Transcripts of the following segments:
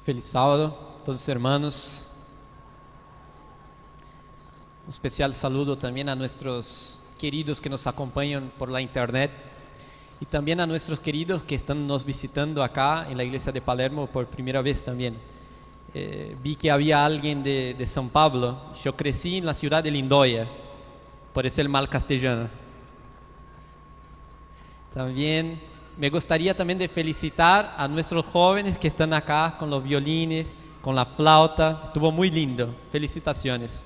Feliz sábado, todos los hermanos. Un especial saludo también a nuestros queridos que nos acompañan por la internet y también a nuestros queridos que están nos visitando acá en la iglesia de Palermo por primera vez también. Vi que había alguien de São Paulo. Yo crecí en la ciudad de Lindóia, por eso el mal castellano. También me gustaría también de felicitar a nuestros jóvenes que están acá con los violines, con la flauta. Estuvo muy lindo. Felicitaciones.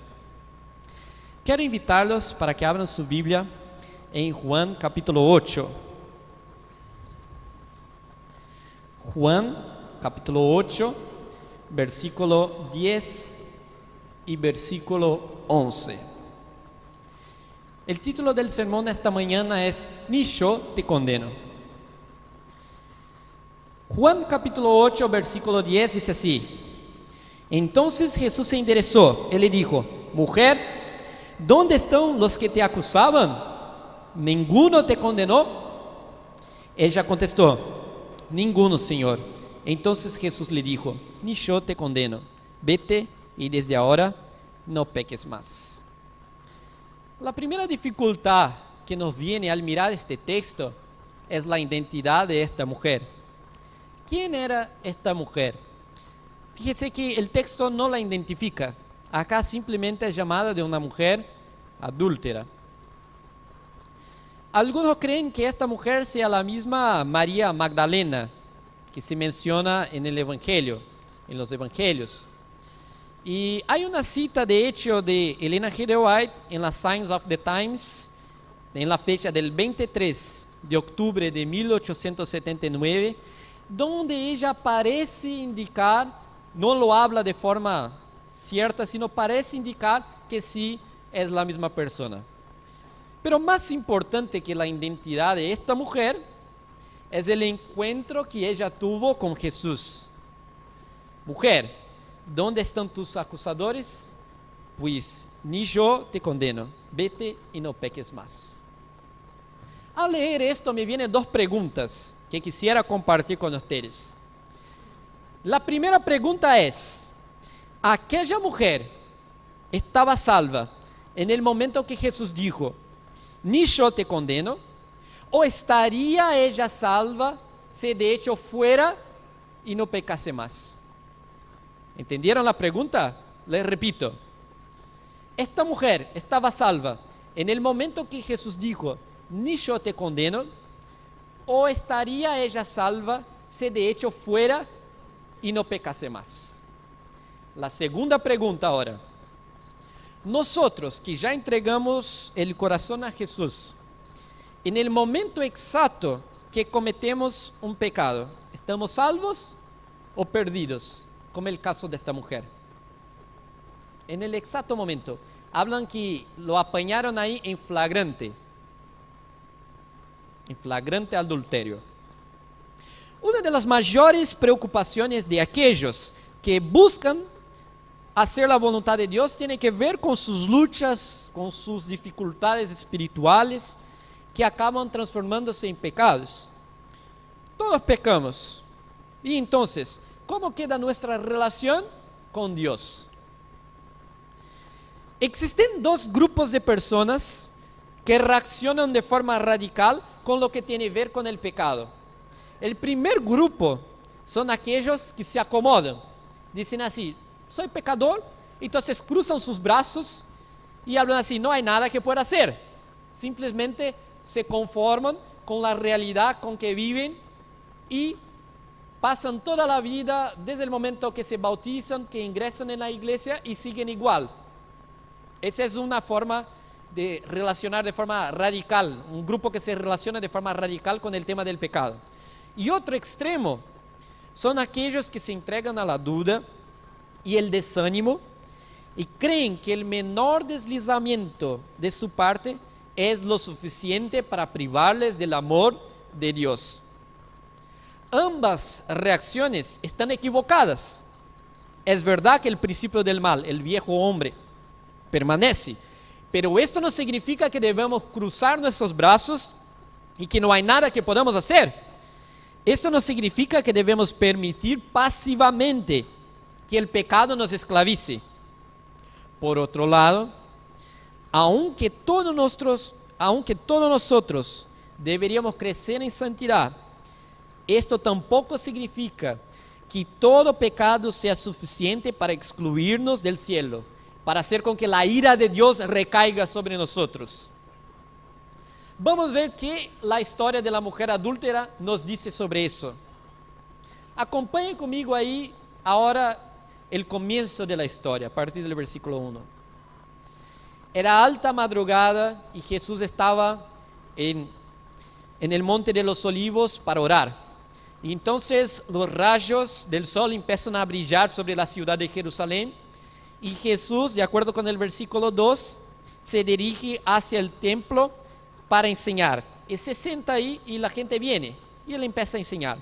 Quiero invitarlos para que abran su Biblia en Juan capítulo 8. Juan capítulo 8, versículo 10 y versículo 11. El título del sermón esta mañana es Ni yo te condeno. Juan capítulo 8, versículo 10 dice así: Entonces Jesús se enderezó y le dijo: Mujer, ¿dónde están los que te acusaban? ¿Ninguno te condenó? Ella contestó: Ninguno, Señor. Entonces Jesús le dijo: Ni yo te condeno. Vete y desde ahora no peques más. La primera dificultad que nos viene al mirar este texto es la identidad de esta mujer. ¿Quién era esta mujer? Fíjese que el texto no la identifica. Acá simplemente es llamada de una mujer adúltera. Algunos creen que esta mujer sea la misma María Magdalena que se menciona en el Evangelio, en los Evangelios. Y hay una cita de hecho de Ellen G. White en la Signs of the Times, en la fecha del 23 de octubre de 1879, donde ella parece indicar, no lo habla de forma cierta, sino parece indicar que sí es la misma persona. Pero más importante que la identidad de esta mujer es el encuentro que ella tuvo con Jesús. Mujer, ¿dónde están tus acusadores? Pues ni yo te condeno, vete y no peques más. Al leer esto me vienen dos preguntas que quisiera compartir con ustedes. La primera pregunta es: ¿aquella mujer estaba salva en el momento que Jesús dijo, ni yo te condeno? ¿O estaría ella salva si de hecho fuera y no pecase más? ¿Entendieron la pregunta? Les repito. ¿Esta mujer estaba salva en el momento que Jesús dijo, ni yo te condeno? ¿O estaría ella salva si de hecho fuera y no pecase más? La segunda pregunta ahora. Nosotros que ya entregamos el corazón a Jesús, en el momento exacto que cometemos un pecado, ¿estamos salvos o perdidos? Como el caso de esta mujer. En el exacto momento. Hablan que lo apañaron ahí en flagrante adulterio. Una de las mayores preocupaciones de aquellos que buscan hacer la voluntad de Dios tiene que ver con sus luchas, con sus dificultades espirituales que acaban transformándose en pecados. Todos pecamos. Y entonces, ¿cómo queda nuestra relación con Dios? Existen dos grupos de personas que reaccionan de forma radical con lo que tiene que ver con el pecado. El primer grupo son aquellos que se acomodan. Dicen así: soy pecador, entonces cruzan sus brazos y hablan así: no hay nada que pueda hacer. Simplemente se conforman con la realidad con que viven y pasan toda la vida desde el momento que se bautizan, que ingresan en la iglesia y siguen igual. Esa es una forma de relacionar de forma radical, un grupo que se relaciona de forma radical con el tema del pecado. Y otro extremo son aquellos que se entregan a la duda y el desánimo y creen que el menor deslizamiento de su parte es lo suficiente para privarles del amor de Dios. Ambas reacciones están equivocadas. Es verdad que el principio del mal, el viejo hombre, permanece, pero esto no significa que debemos cruzar nuestros brazos y que no hay nada que podamos hacer. Eso no significa que debemos permitir pasivamente que el pecado nos esclavice. Por otro lado, aunque todos nosotros deberíamos crecer en santidad, esto tampoco significa que todo pecado sea suficiente para excluirnos del cielo, para hacer con que la ira de Dios recaiga sobre nosotros. Vamos a ver qué la historia de la mujer adúltera nos dice sobre eso. Acompañen conmigo ahí ahora el comienzo de la historia, a partir del versículo 1. Era alta madrugada y Jesús estaba en el monte de los olivos para orar. Y entonces los rayos del sol empiezan a brillar sobre la ciudad de Jerusalén. Y Jesús, de acuerdo con el versículo 2, se dirige hacia el templo para enseñar. Y se sienta ahí y la gente viene y él empieza a enseñar.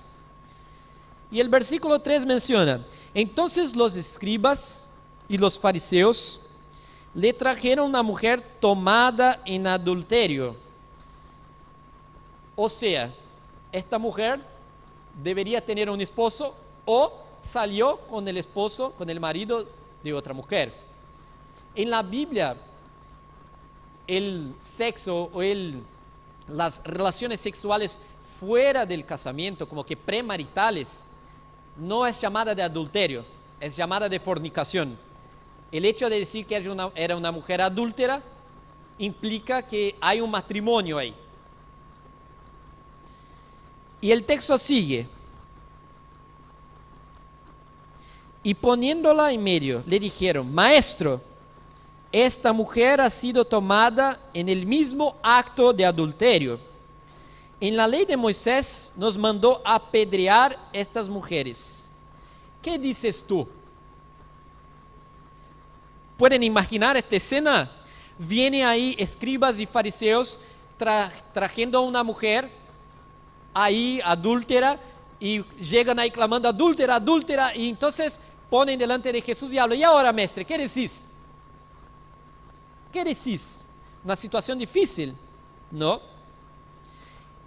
Y el versículo 3 menciona: entonces los escribas y los fariseos le trajeron una mujer tomada en adulterio. O sea, esta mujer debería tener un esposo o salió con el esposo, con el marido de otra mujer. En la Biblia, el sexo o las relaciones sexuales fuera del casamiento, como que premaritales, no es llamada de adulterio, es llamada de fornicación. El hecho de decir que era una mujer adúltera implica que hay un matrimonio ahí. Y el texto sigue: y poniéndola en medio, le dijeron: Maestro, esta mujer ha sido tomada en el mismo acto de adulterio. En la ley de Moisés nos mandó apedrear estas mujeres. ¿Qué dices tú? ¿Pueden imaginar esta escena? Vienen ahí escribas y fariseos trayendo a una mujer ahí adúltera y llegan ahí clamando: adúltera, adúltera, y entonces ponen delante de Jesús y hablan: y ahora, maestre, ¿qué decís? ¿Qué decís? Una situación difícil, ¿no?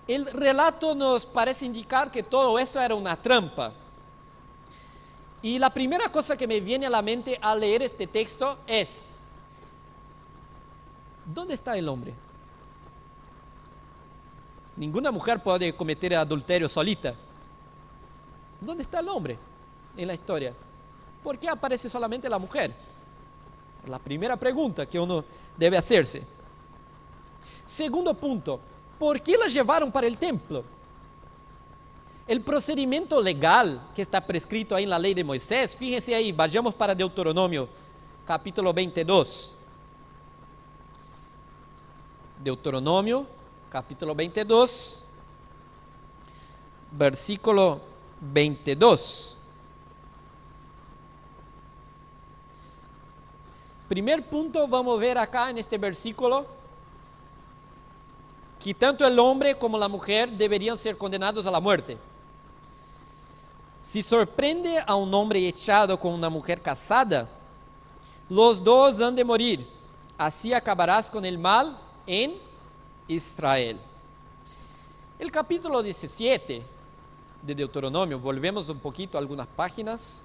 El relato nos parece indicar que todo eso era una trampa. Y la primera cosa que me viene a la mente al leer este texto es: ¿dónde está el hombre? Ninguna mujer puede cometer adulterio solita. ¿Dónde está el hombre en la historia? ¿Por qué aparece solamente la mujer? La primera pregunta que uno debe hacerse. Segundo punto: ¿por qué la llevaron para el templo? El procedimiento legal que está prescrito ahí en la ley de Moisés, fíjense ahí, vayamos para Deuteronomio, capítulo 22. Deuteronomio, capítulo 22, versículo 22. Primer punto, vamos a ver acá en este versículo que tanto el hombre como la mujer deberían ser condenados a la muerte. Si sorprende a un hombre echado con una mujer casada, los dos han de morir. Así acabarás con el mal en Israel. El capítulo 17 de Deuteronomio, volvemos un poquito a algunas páginas,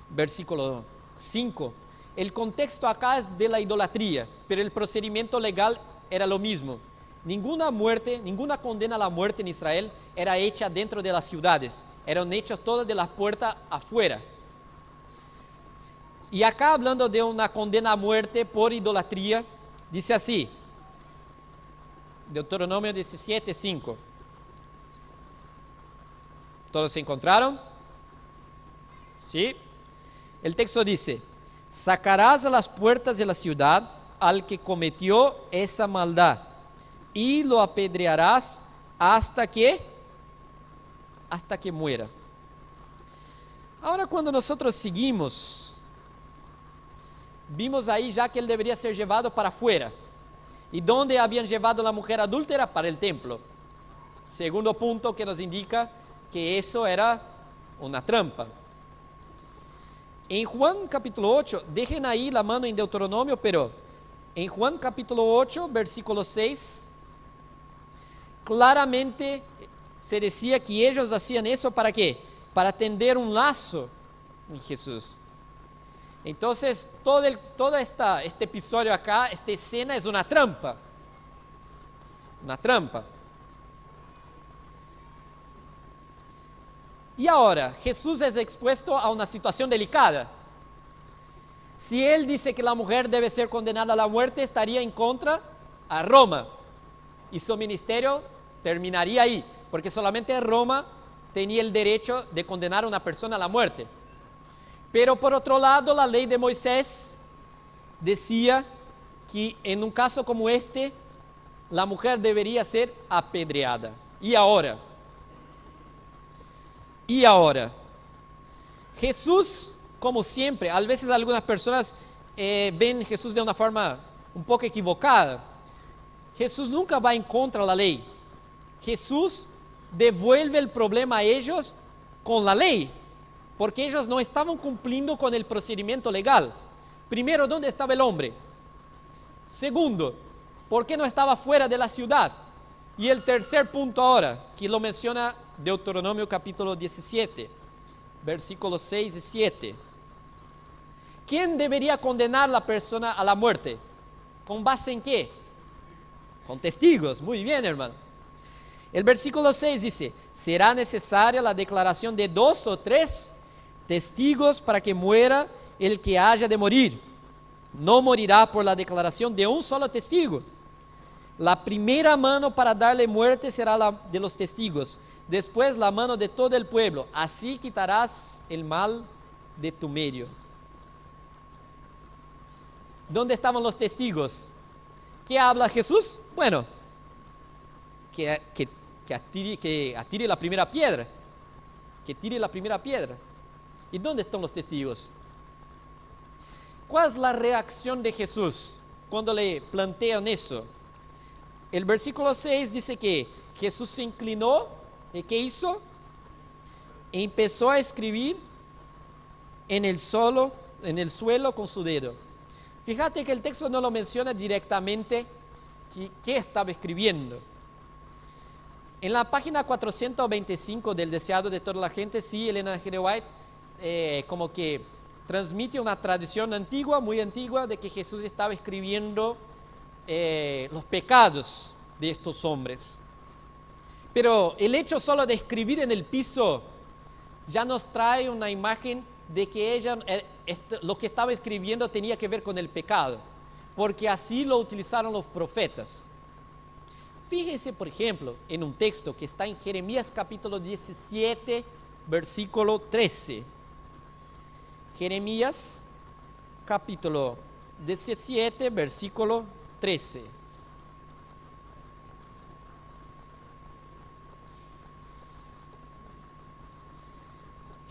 versículo 5. El contexto acá es de la idolatría, pero el procedimiento legal era lo mismo. Ninguna muerte, ninguna condena a la muerte en Israel era hecha dentro de las ciudades, eran hechas todas de las puertas afuera. Y acá, hablando de una condena a muerte por idolatría, dice así, Deuteronomio 17, 5. ¿Todos se encontraron? ¿Sí? El texto dice: sacarás a las puertas de la ciudad al que cometió esa maldad y lo apedrearás hasta que muera. Ahora, cuando nosotros seguimos, vimos ahí ya que él debería ser llevado para afuera. ¿Y dónde habían llevado a la mujer adúltera? Para el templo. Segundo punto que nos indica que eso era una trampa. En Juan capítulo 8, dejen ahí la mano en Deuteronomio, pero en Juan capítulo 8, versículo 6, claramente se decía que ellos hacían eso ¿para qué? Para tender un lazo en Jesús. Entonces, todo este episodio acá, esta escena es una trampa. Una trampa. Y ahora, Jesús es expuesto a una situación delicada. Si él dice que la mujer debe ser condenada a la muerte, estaría en contra a Roma. Y su ministerio terminaría ahí, porque solamente Roma tenía el derecho de condenar a una persona a la muerte. Pero por otro lado, la ley de Moisés decía que en un caso como este, la mujer debería ser apedreada. Y ahora, Jesús, como siempre, a veces algunas personas ven Jesús de una forma un poco equivocada. Jesús nunca va en contra de la ley. Jesús devuelve el problema a ellos con la ley, porque ellos no estaban cumpliendo con el procedimiento legal. Primero, ¿dónde estaba el hombre? Segundo, ¿por qué no estaba fuera de la ciudad? Y el tercer punto ahora, que lo menciona Deuteronomio capítulo 17, versículos 6 y 7. ¿Quién debería condenar a la persona a la muerte? ¿Con base en qué? Con testigos. Muy bien, hermano. El versículo 6 dice: será necesaria la declaración de 2 o 3 testigos para que muera el que haya de morir. No morirá por la declaración de un solo testigo. La primera mano para darle muerte será la de los testigos, después la mano de todo el pueblo. Así quitarás el mal de tu medio. ¿Dónde estaban los testigos? ¿Qué habla Jesús? Bueno, que atire la primera piedra. Que tire la primera piedra. ¿Y dónde están los testigos? ¿Cuál es la reacción de Jesús cuando le plantean eso? El versículo 6 dice que Jesús se inclinó y ¿qué hizo? Empezó a escribir en el suelo con su dedo. Fíjate que el texto no lo menciona directamente qué estaba escribiendo. En la página 425 del Deseado de toda la gente, sí, Elena G. White como que transmite una tradición antigua, muy antigua, de que Jesús estaba escribiendo los pecados de estos hombres. Pero el hecho solo de escribir en el piso ya nos trae una imagen de que lo que estaba escribiendo tenía que ver con el pecado, porque así lo utilizaron los profetas. Fíjense, por ejemplo, en un texto que está en Jeremías capítulo 17, versículo 13. Jeremías capítulo 17, versículo 13.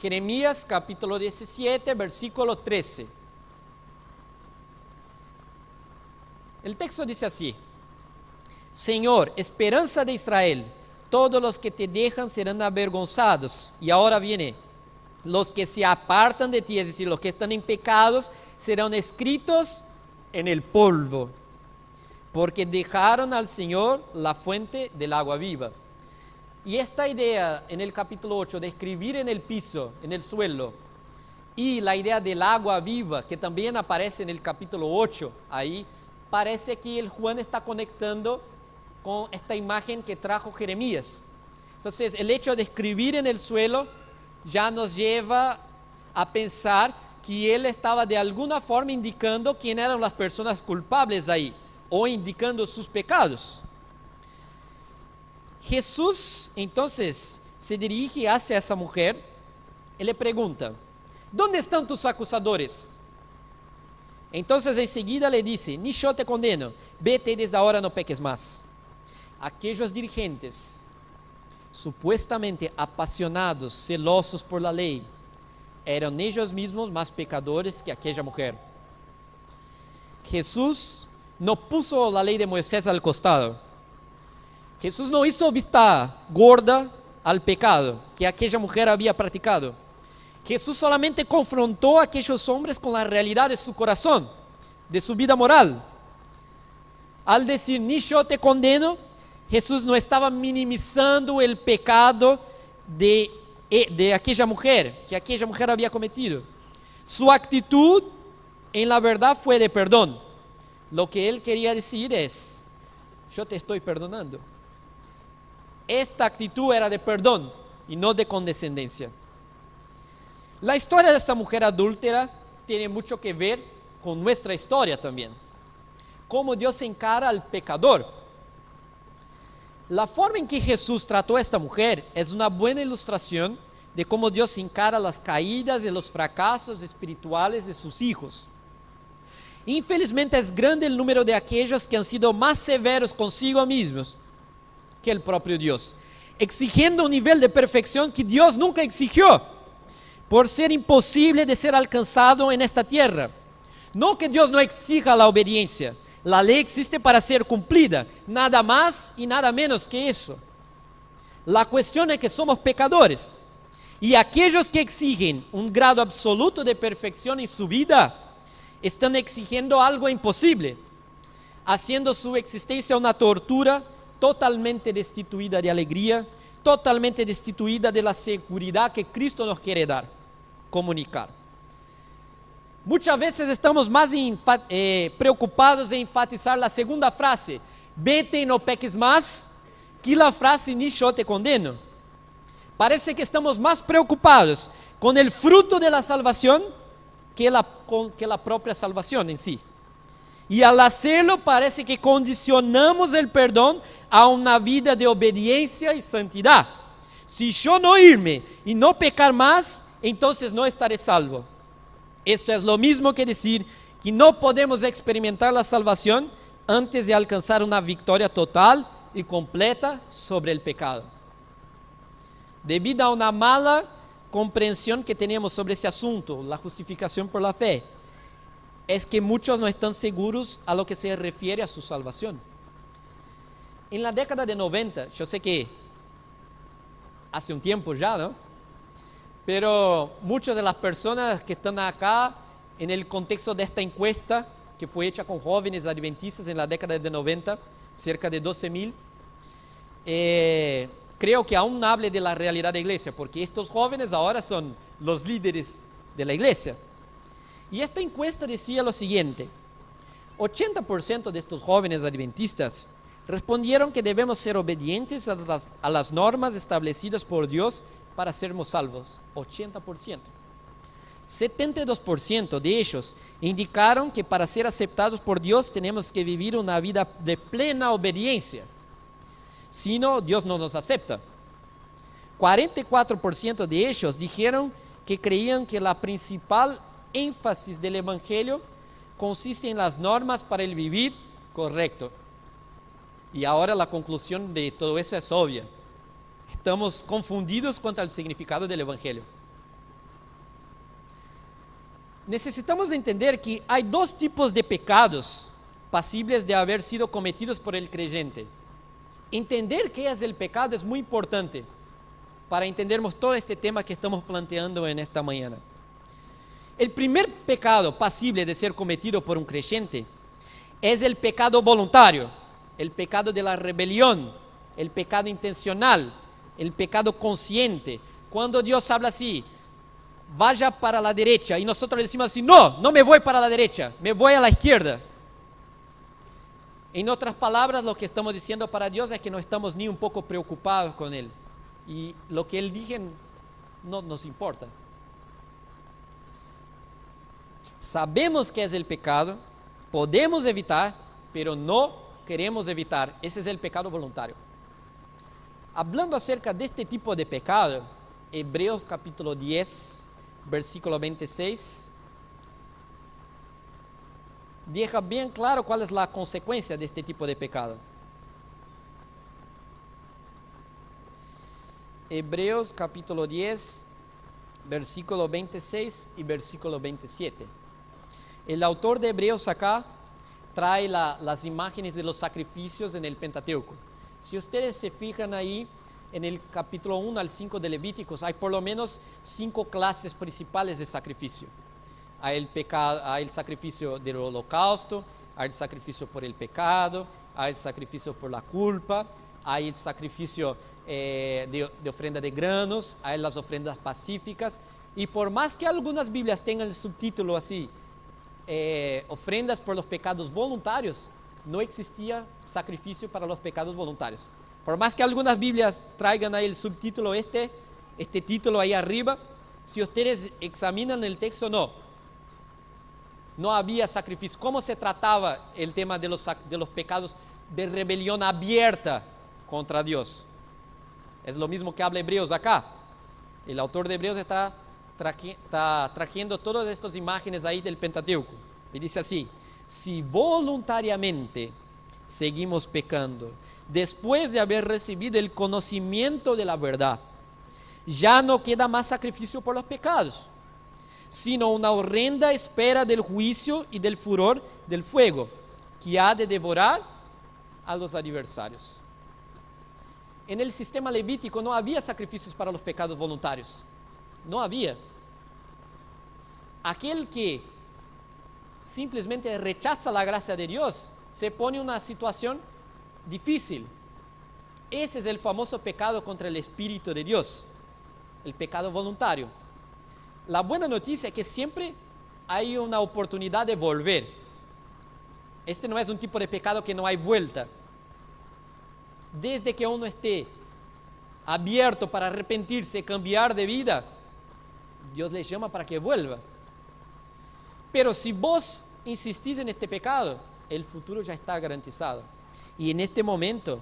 Jeremías capítulo 17, versículo 13. El texto dice así: Señor, esperanza de Israel, todos los que te dejan serán avergonzados. Y ahora viene: los que se apartan de ti, es decir, los que están en pecados, serán escritos en el polvo, porque dejaron al Señor la fuente del agua viva. Y esta idea en el capítulo 8 de escribir en el piso, en el suelo, y la idea del agua viva, que también aparece en el capítulo 8, ahí parece que el Juan está conectando con esta imagen que trajo Jeremías. Entonces, el hecho de escribir en el suelo ya nos lleva a pensar que él estaba de alguna forma indicando quién eran las personas culpables ahí, o indicando sus pecados. Jesús entonces se dirige hacia esa mujer y le pregunta: ¿dónde están tus acusadores? Entonces enseguida le dice: ni yo te condeno, vete y desde ahora no peques más. Aquellos dirigentes, supuestamente apasionados, celosos por la ley, eran ellos mismos más pecadores que aquella mujer. Jesús no puso la ley de Moisés al costado. Jesús no hizo vista gorda al pecado que aquella mujer había practicado. Jesús solamente confrontó a aquellos hombres con la realidad de su corazón, de su vida moral. Al decir: ni yo te condeno, Jesús no estaba minimizando el pecado de aquella mujer, que aquella mujer había cometido. Su actitud, en la verdad, fue de perdón. Lo que él quería decir es, yo te estoy perdonando. Esta actitud era de perdón y no de condescendencia. La historia de esta mujer adúltera tiene mucho que ver con nuestra historia también. Cómo Dios encara al pecador. La forma en que Jesús trató a esta mujer es una buena ilustración de cómo Dios encara las caídas y los fracasos espirituales de sus hijos. Infelizmente es grande el número de aquellos que han sido más severos consigo mismos que el propio Dios, exigiendo un nivel de perfección que Dios nunca exigió, por ser imposible de ser alcanzado en esta tierra. No que Dios no exija la obediencia, la ley existe para ser cumplida, nada más y nada menos que eso. La cuestión es que somos pecadores, y aquellos que exigen un grado absoluto de perfección en su vida, están exigiendo algo imposible, haciendo su existencia una tortura totalmente destituida de alegría, totalmente destituida de la seguridad que Cristo nos quiere dar, comunicar. Muchas veces estamos más preocupados en enfatizar la segunda frase, vete y no peques más, que la frase ni yo te condeno. Parece que estamos más preocupados con el fruto de la salvación que la propia salvación en sí. Y al hacerlo parece que condicionamos el perdón a una vida de obediencia y santidad. Si yo no irme y no pecar más, entonces no estaré salvo. Esto es lo mismo que decir que no podemos experimentar la salvación antes de alcanzar una victoria total y completa sobre el pecado. Debido a una mala comprensión que tenemos sobre ese asunto, la justificación por la fe, es que muchos no están seguros a lo que se refiere a su salvación. En la década de 90, yo sé que hace un tiempo ya, ¿no? Pero muchas de las personas que están acá en el contexto de esta encuesta que fue hecha con jóvenes adventistas en la década de 90, cerca de 12,000, creo que aún hable de la realidad de la iglesia, porque estos jóvenes ahora son los líderes de la iglesia. Y esta encuesta decía lo siguiente: 80% de estos jóvenes adventistas respondieron que debemos ser obedientes a las normas establecidas por Dios para sermos salvos. 80%. 72% de ellos indicaron que para ser aceptados por Dios tenemos que vivir una vida de plena obediencia. Si no, Dios no nos acepta. 44% de ellos dijeron que creían que la principal énfasis del Evangelio consiste en las normas para el vivir correcto. Y ahora la conclusión de todo eso es obvia. Estamos confundidos cuanto al significado del Evangelio. Necesitamos entender que hay dos tipos de pecados pasibles de haber sido cometidos por el creyente. Entender qué es el pecado es muy importante para entendermos todo este tema que estamos planteando en esta mañana. El primer pecado pasible de ser cometido por un creyente es el pecado voluntario, el pecado de la rebelión, el pecado intencional, el pecado consciente. Cuando Dios habla así, vaya para la derecha, y nosotros decimos así, no, no me voy para la derecha, me voy a la izquierda. En otras palabras, lo que estamos diciendo para Dios es que no estamos ni un poco preocupados con Él, y lo que Él dice no nos importa. Sabemos que es el pecado, podemos evitar, pero no queremos evitar. Ese es el pecado voluntario. Hablando acerca de este tipo de pecado, Hebreos capítulo 10, versículo 26, deja bien claro cuál es la consecuencia de este tipo de pecado. Hebreos capítulo 10, versículo 26 y versículo 27. El autor de Hebreos acá trae las imágenes de los sacrificios en el Pentateuco. Si ustedes se fijan ahí, en el capítulo 1 al 5 de Levíticos, hay por lo menos 5 clases principales de sacrificio. Hay el sacrificio del holocausto, hay el sacrificio por el pecado, hay el sacrificio por la culpa, hay el sacrificio de ofrenda de granos, hay las ofrendas pacíficas, y por más que algunas Biblias tengan el subtítulo así, ofrendas por los pecados voluntarios, no existía sacrificio para los pecados voluntarios. Por más que algunas Biblias traigan ahí el subtítulo, este título ahí arriba, si ustedes examinan el texto, no había sacrificio. ¿Cómo se trataba el tema de los pecados de rebelión abierta contra Dios? Es lo mismo que habla Hebreos acá. El autor de Hebreos está trayendo todas estas imágenes ahí del Pentateuco. Y dice así: si voluntariamente seguimos pecando, después de haber recibido el conocimiento de la verdad, ya no queda más sacrificio por los pecados, sino una horrenda espera del juicio y del furor del fuego, que ha de devorar a los adversarios. En el sistema levítico no había sacrificios para los pecados voluntarios. No había. Aquel que simplemente rechaza la gracia de Dios se pone en una situación difícil. Ese es el famoso pecado contra el Espíritu de Dios, el pecado voluntario. La buena noticia es que siempre hay una oportunidad de volver. Este no es un tipo de pecado que no hay vuelta. Desde que uno esté abierto para arrepentirse, cambiar de vida, Dios le llama para que vuelva. Pero si vos insistís en este pecado, el futuro ya está garantizado. Y en este momento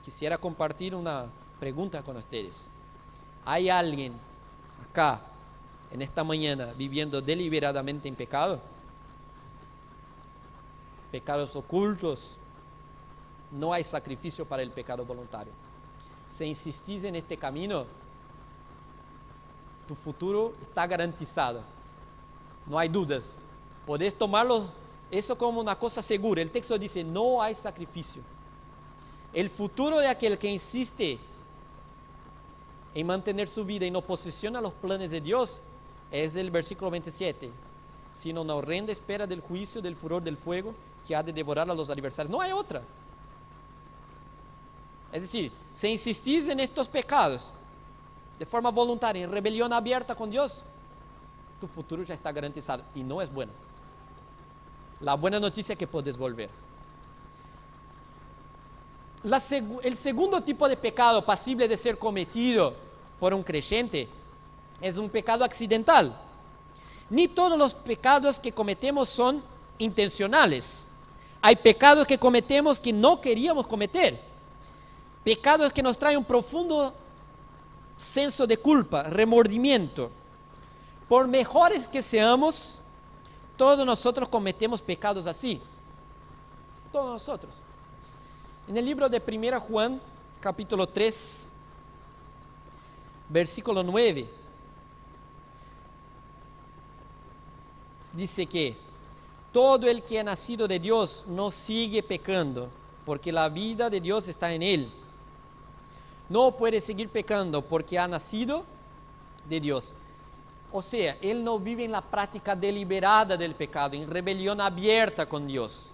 quisiera compartir una pregunta con ustedes. ¿Hay alguien acá en esta mañana viviendo deliberadamente en pecado? Pecados ocultos. No hay sacrificio para el pecado voluntario. Si insistís en este camino, tu futuro está garantizado. No hay dudas. Podés tomarlo eso como una cosa segura. El texto dice: no hay sacrificio. El futuro de aquel que insiste en mantener su vida en oposición a los planes de Dios es el versículo 27. Sino una horrenda espera del juicio, del furor del fuego, que ha de devorar a los adversarios. No hay otra. Es decir, si insistís en estos pecados de forma voluntaria, en rebelión abierta con Dios, tu futuro ya está garantizado y no es bueno. La buena noticia es que puedes volver. El segundo tipo de pecado pasible de ser cometido por un creyente es un pecado accidental. Ni todos los pecados que cometemos son intencionales. Hay pecados que cometemos que no queríamos cometer. Pecados que nos traen un profundo senso de culpa, remordimiento. Por mejores que seamos, todos nosotros cometemos pecados así. Todos nosotros. En el libro de 1 Juan, capítulo 3, versículo 9, dice que todo el que ha nacido de Dios no sigue pecando, porque la vida de Dios está en él. No puede seguir pecando porque ha nacido de Dios. O sea, él no vive en la práctica deliberada del pecado, en rebelión abierta con Dios.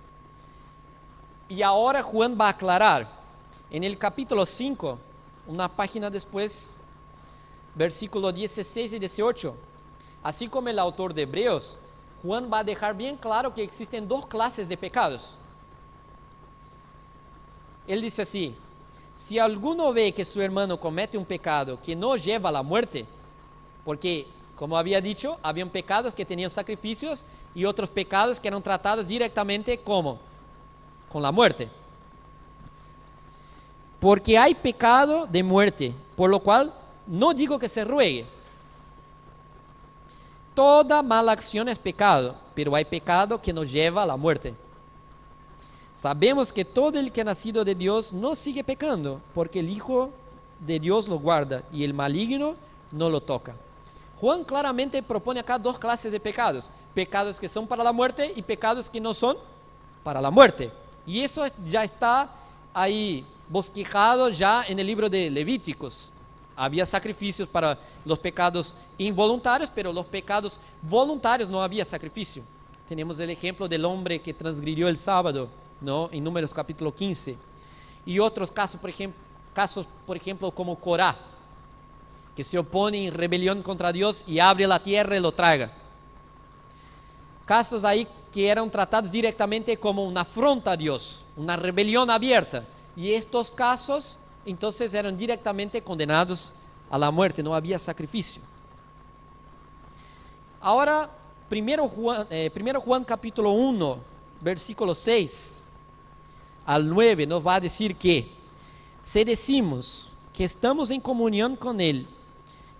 Y ahora Juan va a aclarar, en el capítulo 5, una página después, versículos 16 y 18, así como el autor de Hebreos, Juan va a dejar bien claro que existen dos clases de pecados. Él dice así: si alguno ve que su hermano comete un pecado que no lleva a la muerte, porque, como había dicho, habían pecados que tenían sacrificios y otros pecados que eran tratados directamente ¿cómo? Con la muerte. Porque hay pecado de muerte, por lo cual no digo que se ruegue. Toda mala acción es pecado, pero hay pecado que nos lleva a la muerte. Sabemos que todo el que ha nacido de Dios no sigue pecando, porque el Hijo de Dios lo guarda y el maligno no lo toca. Juan claramente propone acá dos clases de pecados: pecados que son para la muerte y pecados que no son para la muerte. Y eso ya está ahí bosquejado ya en el libro de Levíticos. Había sacrificios para los pecados involuntarios, pero los pecados voluntarios no había sacrificio. Tenemos el ejemplo del hombre que transgredió el sábado, ¿no? En Números capítulo 15. y otros casos, por ejemplo, como Corá, que se opone en rebelión contra Dios y abre la tierra y lo traga. Casos ahí que eran tratados directamente como una afronta a Dios, una rebelión abierta. Y estos casos entonces eran directamente condenados a la muerte, no había sacrificio. Ahora, 1 Juan capítulo 1, versículo 6 al 9 nos va a decir que si decimos que estamos en comunión con Él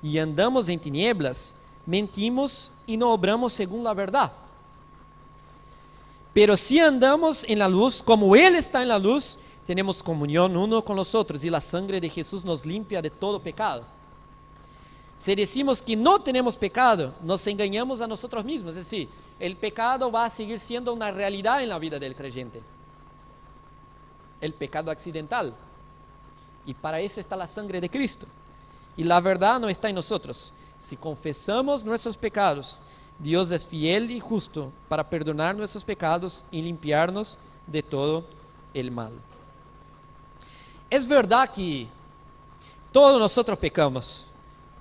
y andamos en tinieblas, mentimos y no obramos según la verdad. Pero si andamos en la luz, como Él está en la luz, tenemos comunión uno con los otros y la sangre de Jesús nos limpia de todo pecado. Si decimos que no tenemos pecado, nos engañamos a nosotros mismos. Es decir, el pecado va a seguir siendo una realidad en la vida del creyente. El pecado accidental. Y para eso está la sangre de Cristo. Y la verdad no está en nosotros. Si confesamos nuestros pecados, Dios es fiel y justo para perdonar nuestros pecados y limpiarnos de todo el mal. Es verdad que todos nosotros pecamos,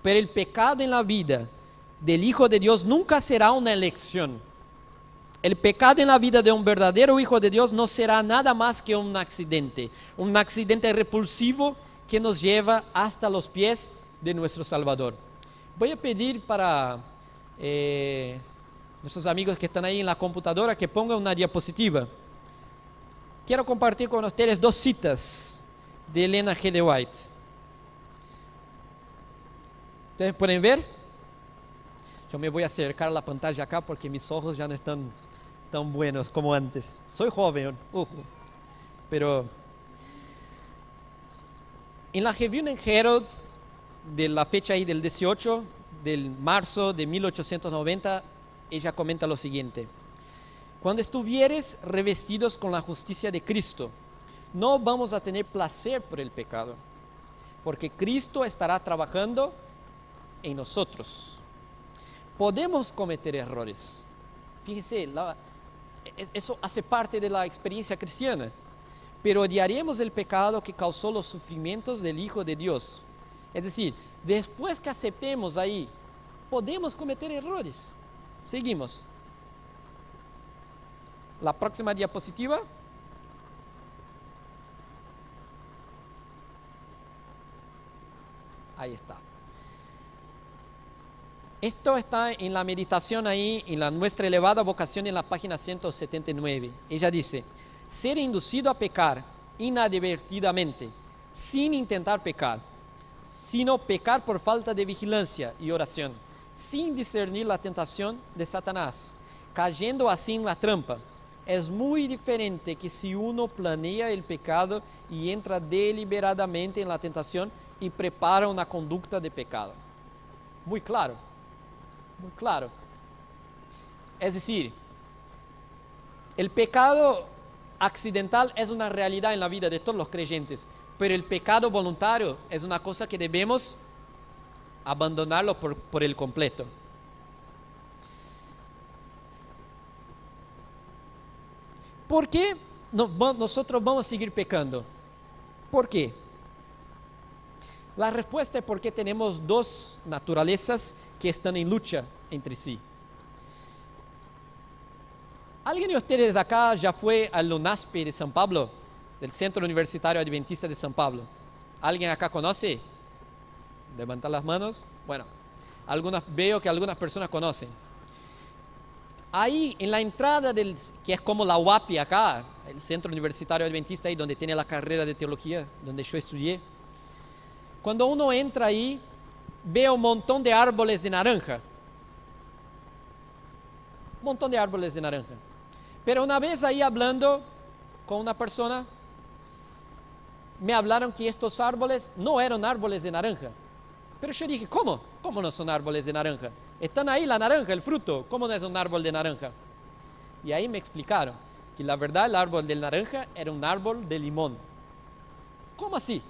pero el pecado en la vida del Hijo de Dios nunca será una elección. El pecado en la vida de un verdadero Hijo de Dios no será nada más que un accidente repulsivo que nos lleva hasta los pies de nuestro Salvador. Voy a pedir para nuestros amigos que están ahí en la computadora que pongan una diapositiva. Quiero compartir con ustedes 2 citas de Elena G. de White. ¿Ustedes pueden ver? Yo me voy a acercar a la pantalla acá porque mis ojos ya no están tan buenos como antes. Soy joven, ojo, pero en la Review and Herald de la fecha ahí del 18 de marzo de 1890, ella comenta lo siguiente: cuando estuvieres revestidos con la justicia de Cristo, no vamos a tener placer por el pecado, porque Cristo estará trabajando en nosotros. Podemos cometer errores. Fíjense, eso hace parte de la experiencia cristiana. Pero odiaremos el pecado que causó los sufrimientos del Hijo de Dios. Es decir, después que aceptemos ahí, podemos cometer errores. Seguimos. La próxima diapositiva. Ahí está. Esto está en la meditación ahí, en nuestra elevada vocación en la página 179. Ella dice: ser inducido a pecar inadvertidamente, sin intentar pecar, sino pecar por falta de vigilancia y oración, sin discernir la tentación de Satanás, cayendo así en la trampa, es muy diferente que si uno planea el pecado y entra deliberadamente en la tentación y prepara una conducta de pecado. Muy claro, muy claro. Es decir, el pecado accidental es una realidad en la vida de todos los creyentes, pero el pecado voluntario es una cosa que debemos abandonarlo por el completo. ¿Por qué nosotros vamos a seguir pecando? ¿Por qué? La respuesta es porque tenemos 2 naturalezas que están en lucha entre sí. ¿Alguien de ustedes acá ya fue al UNASPE de San Pablo, el Centro Universitario Adventista de San Pablo? ¿Alguien acá conoce? Levanta las manos. Bueno, veo que algunas personas conocen. Ahí en la entrada que es como la UAPI acá, el Centro Universitario Adventista ahí donde tiene la carrera de teología, donde yo estudié. Cuando uno entra ahí, ve un montón de árboles de naranja. Un montón de árboles de naranja. Pero una vez ahí hablando con una persona, me hablaron que estos árboles no eran árboles de naranja. Pero yo dije, ¿cómo? ¿Cómo no son árboles de naranja? Están ahí la naranja, el fruto. ¿Cómo no es un árbol de naranja? Y ahí me explicaron que la verdad el árbol de naranja era un árbol de limón. ¿Cómo así?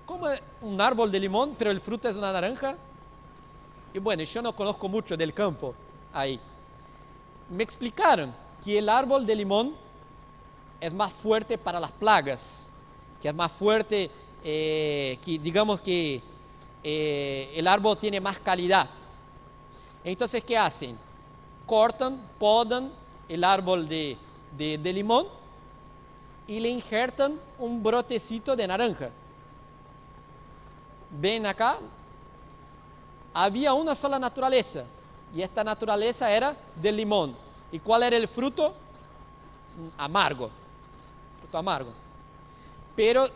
¿Cómo es un árbol de limón, pero el fruto es una naranja? Y bueno, yo no conozco mucho del campo ahí. Me explicaron que el árbol de limón es más fuerte para las plagas que es más fuerte, que digamos que el árbol tiene más calidad. Entonces, ¿qué hacen? Cortan, podan el árbol de limón y le injertan un brotecito de naranja. Ven acá, había una sola naturaleza, y esta naturaleza era del limón. ¿Y cuál era el fruto? Amargo, fruto amargo. Pero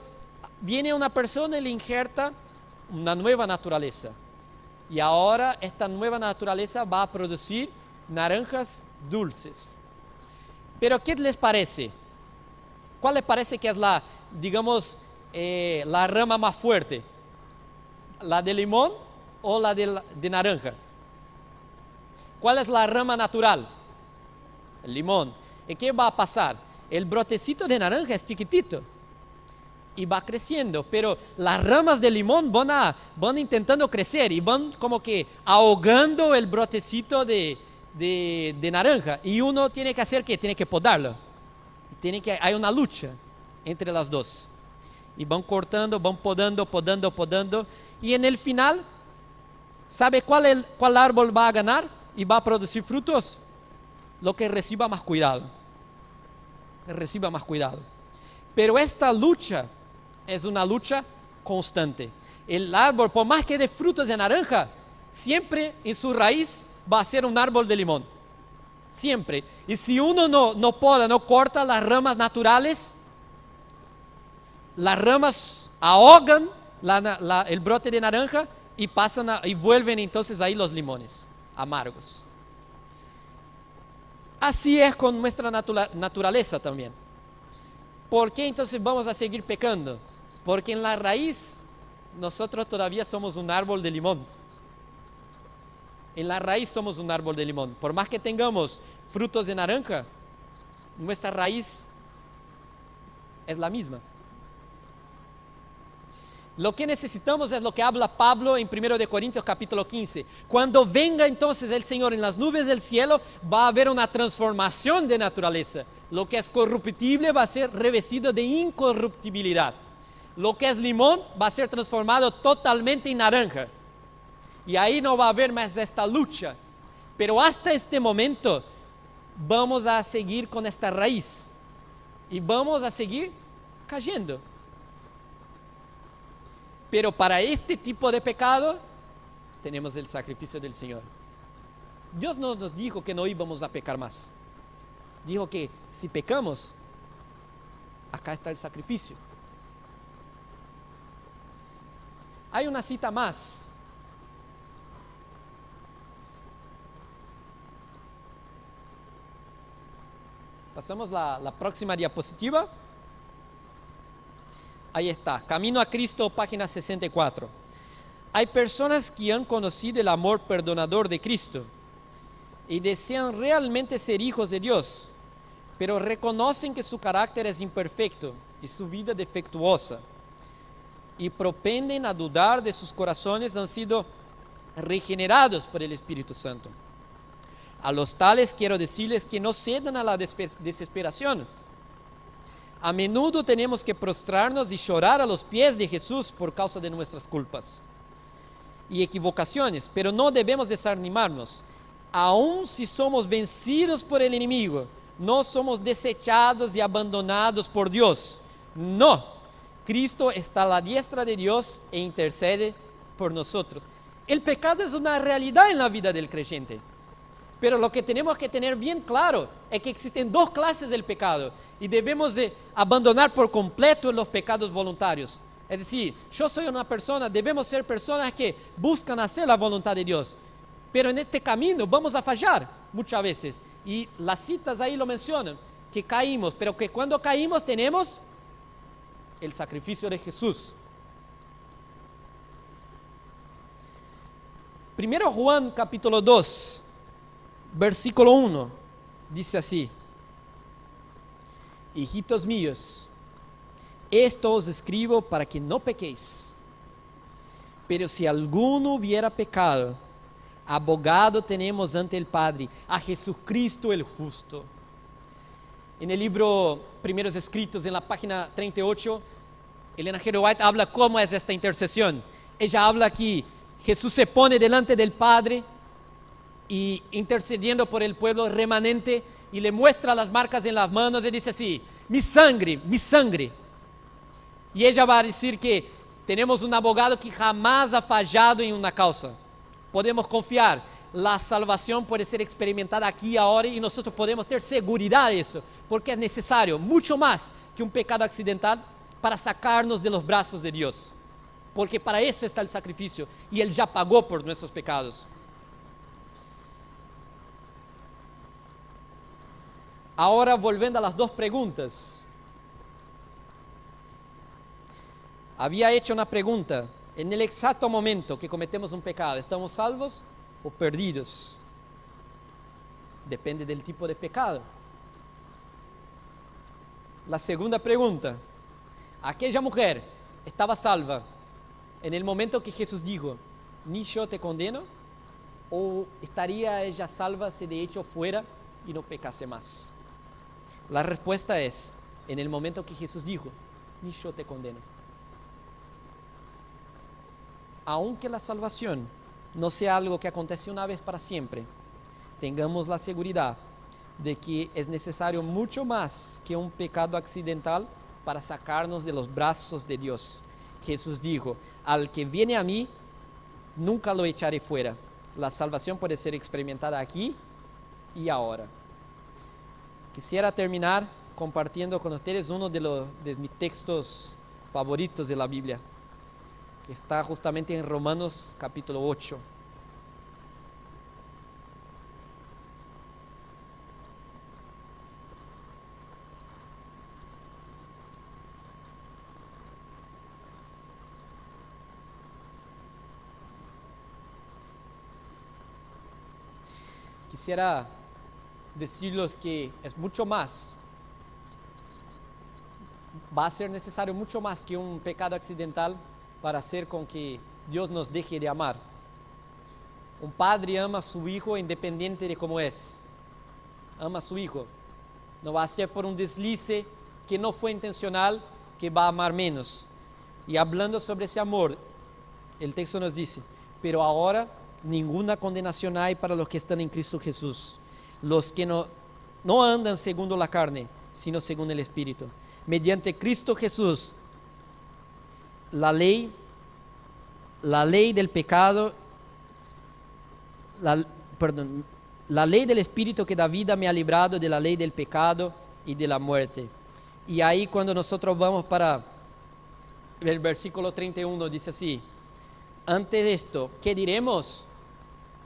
viene una persona y le injerta una nueva naturaleza. Y ahora esta nueva naturaleza va a producir naranjas dulces. Pero ¿qué les parece? ¿Cuál les parece que es la, digamos, la rama más fuerte? ¿La de limón o la de naranja? ¿Cuál es la rama natural? El limón. ¿Y qué va a pasar? El brotecito de naranja es chiquitito y va creciendo, pero las ramas de limón van intentando crecer y van como que ahogando el brotecito de naranja, y uno tiene que hacer ¿qué? Tiene que podarlo. Hay una lucha entre las dos, y van cortando, van podando, y en el final, ¿sabe cuál árbol va a ganar y va a producir frutos? Lo que reciba más cuidado. Pero esta lucha es una lucha constante. El árbol, por más que dé frutos de naranja, siempre en su raíz va a ser un árbol de limón. Siempre. Y si uno no poda, no corta las ramas naturales, las ramas ahogan el brote de naranja y y vuelven entonces ahí los limones amargos. Así es con nuestra naturaleza también. ¿Por qué entonces vamos a seguir pecando? Porque en la raíz nosotros todavía somos un árbol de limón. En la raíz somos un árbol de limón. Por más que tengamos frutos de naranja, nuestra raíz es la misma. Lo que necesitamos es lo que habla Pablo en 1 de Corintios capítulo 15. Cuando venga entonces el Señor en las nubes del cielo, va a haber una transformación de naturaleza. Lo que es corruptible va a ser revestido de incorruptibilidad. Lo que es limón va a ser transformado totalmente en naranja. Y ahí no va a haber más esta lucha. Pero hasta este momento vamos a seguir con esta raíz. Y vamos a seguir cayendo. Pero para este tipo de pecado tenemos el sacrificio del Señor. Dios no nos dijo que no íbamos a pecar más. Dijo que si pecamos, acá está el sacrificio. Hay una cita más. Pasamos la próxima diapositiva. Ahí está, Camino a Cristo, página 64. Hay personas que han conocido el amor perdonador de Cristo y desean realmente ser hijos de Dios, pero reconocen que su carácter es imperfecto y su vida defectuosa, y propenden a dudar de sus corazones han sido regenerados por el Espíritu Santo. A los tales quiero decirles que no cedan a la desesperación. A menudo tenemos que prostrarnos y llorar a los pies de Jesús por causa de nuestras culpas y equivocaciones, pero no debemos desanimarnos. Aun si somos vencidos por el enemigo, no somos desechados y abandonados por Dios. No, Cristo está a la diestra de Dios e intercede por nosotros. El pecado es una realidad en la vida del creyente. Pero lo que tenemos que tener bien claro es que existen dos clases del pecado y debemos de abandonar por completo los pecados voluntarios. Es decir, yo soy una persona, debemos ser personas que buscan hacer la voluntad de Dios. Pero en este camino vamos a fallar muchas veces. Y las citas ahí lo mencionan, que caímos, pero que cuando caímos tenemos el sacrificio de Jesús. 1 Juan capítulo 2. Versículo 1, dice así: hijitos míos, esto os escribo para que no pequéis. Pero si alguno hubiera pecado, abogado tenemos ante el Padre, a Jesucristo el justo. En el libro Primeros Escritos, en la página 38, Elena G. White habla cómo es esta intercesión. Ella habla que Jesús se pone delante del Padre y intercediendo por el pueblo remanente y le muestra las marcas en las manos y dice así, mi sangre, mi sangre. Y ella va a decir que tenemos un abogado que jamás ha fallado en una causa. Podemos confiar, la salvación puede ser experimentada aquí y ahora y nosotros podemos tener seguridad de eso, porque es necesario mucho más que un pecado accidental para sacarnos de los brazos de Dios, porque para eso está el sacrificio y Él ya pagó por nuestros pecados. Ahora volviendo a las dos preguntas. Había hecho una pregunta, en el exacto momento que cometemos un pecado, ¿estamos salvos o perdidos? Depende del tipo de pecado. La segunda pregunta, ¿aquella mujer estaba salva en el momento que Jesús dijo, ni yo te condeno? ¿O estaría ella salva si de hecho fuera y no pecase más? La respuesta es, en el momento que Jesús dijo, ni yo te condeno. Aunque la salvación no sea algo que acontece una vez para siempre, tengamos la seguridad de que es necesario mucho más que un pecado accidental para sacarnos de los brazos de Dios. Jesús dijo, al que viene a mí, nunca lo echaré fuera. La salvación puede ser experimentada aquí y ahora. Quisiera terminar compartiendo con ustedes uno de mis textos favoritos de la Biblia, que está justamente en Romanos capítulo 8. Quisiera decirles que es mucho más, va a ser necesario mucho más que un pecado accidental para hacer con que Dios nos deje de amar. Un padre ama a su hijo independiente de cómo es. Ama a su hijo. No va a ser por un deslice que no fue intencional que va a amar menos. Y hablando sobre ese amor, el texto nos dice, pero ahora ninguna condenación hay para los que están en Cristo Jesús. Los que no andan según la carne, sino según el Espíritu. Mediante Cristo Jesús, la ley del pecado, la ley del Espíritu que da vida me ha librado de la ley del pecado y de la muerte. Y ahí cuando nosotros vamos para el versículo 31, dice así, ante esto, ¿qué diremos?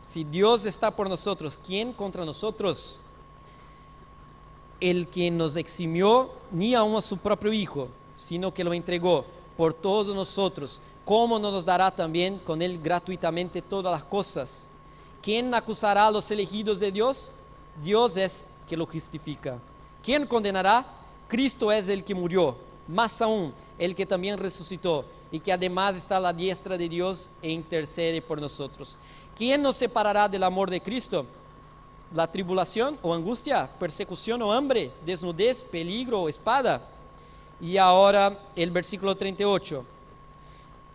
Si Dios está por nosotros, ¿quién contra nosotros? El que nos eximió ni aun a su propio Hijo, sino que lo entregó por todos nosotros, ¿cómo no nos dará también con Él gratuitamente todas las cosas? ¿Quién acusará a los elegidos de Dios? Dios es que lo justifica. ¿Quién condenará? Cristo es el que murió, más aún el que también resucitó y que además está a la diestra de Dios e intercede por nosotros. ¿Quién nos separará del amor de Cristo? ¿La tribulación o angustia, persecución o hambre, desnudez, peligro o espada? Y ahora el versículo 38.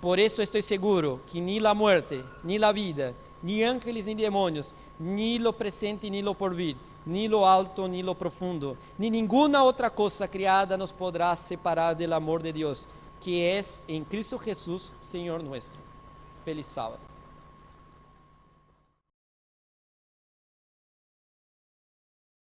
Por eso estoy seguro que ni la muerte, ni la vida, ni ángeles ni demonios, ni lo presente ni lo porvir, ni lo alto ni lo profundo, ni ninguna otra cosa creada nos podrá separar del amor de Dios, que es en Cristo Jesús, Señor nuestro. Feliz sábado.